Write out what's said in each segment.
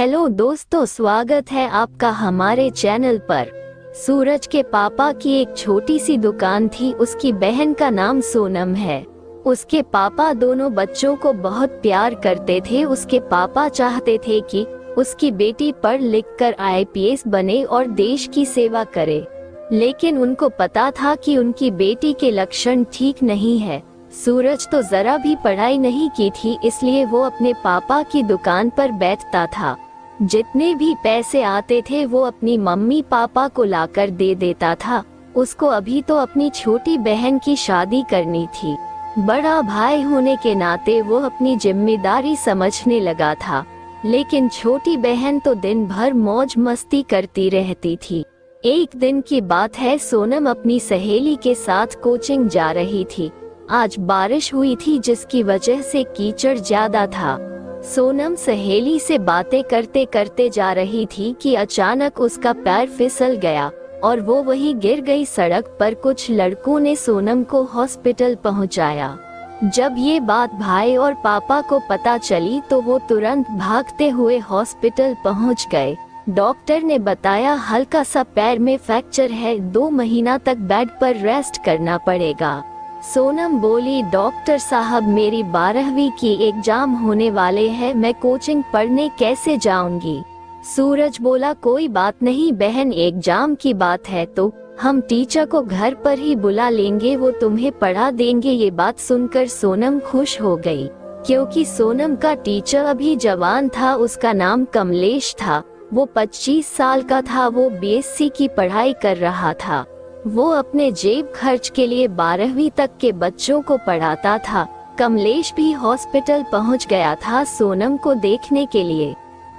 Hello दोस्तों, स्वागत है आपका हमारे चैनल पर। सूरज के पापा की एक छोटी सी दुकान थी। उसकी बहन का नाम सोनम है। उसके पापा दोनों बच्चों को बहुत प्यार करते थे। उसके पापा चाहते थे कि उसकी बेटी पढ़ लिख कर IPS बने और देश की सेवा करे, लेकिन उनको पता था कि उनकी बेटी के लक्षण ठीक नहीं है। सूरज तो जरा भी पढ़ाई नहीं की थी, इसलिए वो अपने पापा की दुकान पर बैठता था। जितने भी पैसे आते थे वो अपनी मम्मी पापा को लाकर दे देता था। उसको अभी तो अपनी छोटी बहन की शादी करनी थी। बड़ा भाई होने के नाते वो अपनी जिम्मेदारी समझने लगा था, लेकिन छोटी बहन तो दिन भर मौज मस्ती करती रहती थी। एक दिन की बात है, सोनम अपनी सहेली के साथ कोचिंग जा रही थी। आज बारिश हुई थी, जिसकी वजह से कीचड़ ज्यादा था। सोनम सहेली से बातें करते करते जा रही थी कि अचानक उसका पैर फिसल गया और वो वहीं गिर गई। सड़क पर कुछ लड़कों ने सोनम को हॉस्पिटल पहुंचाया। जब ये बात भाई और पापा को पता चली तो वो तुरंत भागते हुए हॉस्पिटल पहुंच गए। डॉक्टर ने बताया हल्का सा पैर में फ्रैक्चर है, 2 महीना तक बेड पर रेस्ट करना पड़ेगा। सोनम बोली, डॉक्टर साहब मेरी 12वीं की एग्जाम होने वाले हैं, मैं कोचिंग पढ़ने कैसे जाऊंगी। सूरज बोला, कोई बात नहीं बहन, एग्जाम की बात है तो हम टीचर को घर पर ही बुला लेंगे, वो तुम्हें पढ़ा देंगे। ये बात सुनकर सोनम खुश हो गई, क्योंकि सोनम का टीचर अभी जवान था। उसका नाम कमलेश था। वो 25 साल का था। वो BSc की पढ़ाई कर रहा था। वो अपने जेब खर्च के लिए 12वीं तक के बच्चों को पढ़ाता था। कमलेश भी हॉस्पिटल पहुंच गया था सोनम को देखने के लिए।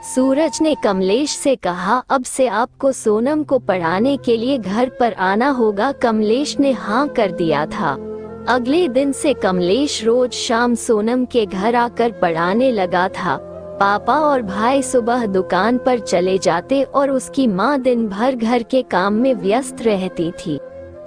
सूरज ने कमलेश से कहा, अब से आपको सोनम को पढ़ाने के लिए घर पर आना होगा। कमलेश ने हाँ कर दिया था। अगले दिन से कमलेश रोज शाम सोनम के घर आकर पढ़ाने लगा था। पापा और भाई सुबह दुकान पर चले जाते और उसकी माँ दिन भर घर के काम में व्यस्त रहती थी।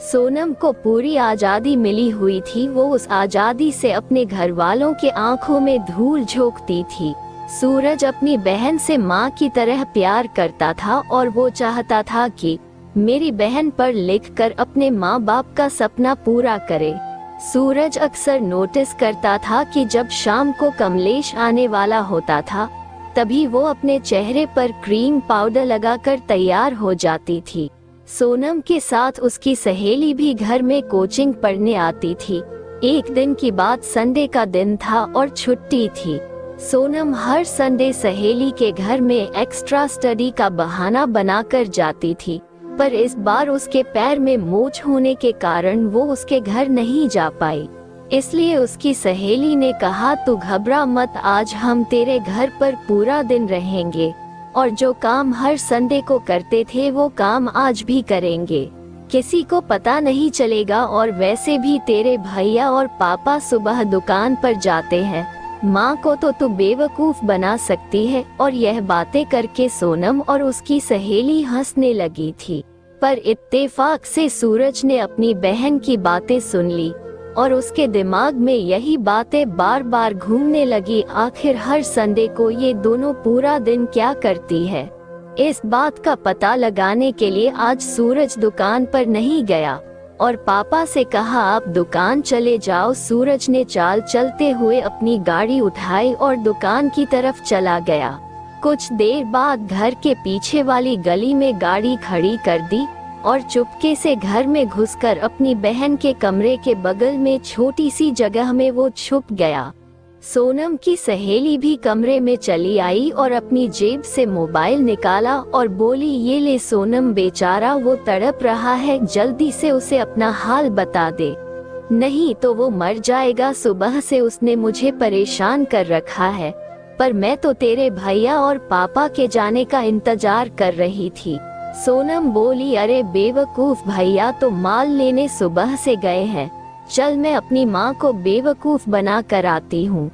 सोनम को पूरी आजादी मिली हुई थी। वो उस आजादी से अपने घर वालों के आंखों में धूल झोंकती थी। सूरज अपनी बहन से माँ की तरह प्यार करता था और वो चाहता था कि मेरी बहन पढ़ लिख कर अपने माँ बाप का सपना पूरा करे। सूरज अक्सर नोटिस करता था कि जब शाम को कमलेश आने वाला होता था, तभी वो अपने चेहरे पर क्रीम पाउडर लगाकर तैयार हो जाती थी। सोनम के साथ उसकी सहेली भी घर में कोचिंग पढ़ने आती थी। एक दिन की बात, संडे का दिन था और छुट्टी थी। सोनम हर संडे सहेली के घर में एक्स्ट्रा स्टडी का बहाना बनाकर जाती थी, पर इस बार उसके पैर में मोच होने के कारण वो उसके घर नहीं जा पाई। इसलिए उसकी सहेली ने कहा, तू घबरा मत, आज हम तेरे घर पर पूरा दिन रहेंगे और जो काम हर संडे को करते थे वो काम आज भी करेंगे। किसी को पता नहीं चलेगा और वैसे भी तेरे भैया और पापा सुबह दुकान पर जाते हैं, माँ को तो तू बेवकूफ बना सकती है। और यह बातें करके सोनम और उसकी सहेली हंसने लगी थी, पर इत्तेफाक से सूरज ने अपनी बहन की बातें सुन ली और उसके दिमाग में यही बातें बार बार घूमने लगी। आखिर हर संडे को ये दोनों पूरा दिन क्या करती है। इस बात का पता लगाने के लिए आज सूरज दुकान पर नहीं गया और पापा से कहा, आप दुकान चले जाओ। सूरज ने चाल चलते हुए अपनी गाड़ी उठाई और दुकान की तरफ चला गया। कुछ देर बाद घर के पीछे वाली गली में गाड़ी खड़ी कर दी और चुपके से घर में घुसकर अपनी बहन के कमरे के बगल में छोटी सी जगह में वो छुप गया। सोनम की सहेली भी कमरे में चली आई और अपनी जेब से मोबाइल निकाला और बोली, ये ले सोनम, बेचारा वो तड़प रहा है, जल्दी से उसे अपना हाल बता दे, नहीं तो वो मर जाएगा। सुबह से उसने मुझे परेशान कर रखा है, पर मैं तो तेरे भैया और पापा के जाने का इंतजार कर रही थी। सोनम बोली, अरे बेवकूफ, भैया तो माल लेने सुबह से गए हैं, चल मैं अपनी माँ को बेवकूफ बना कर आती हूँ।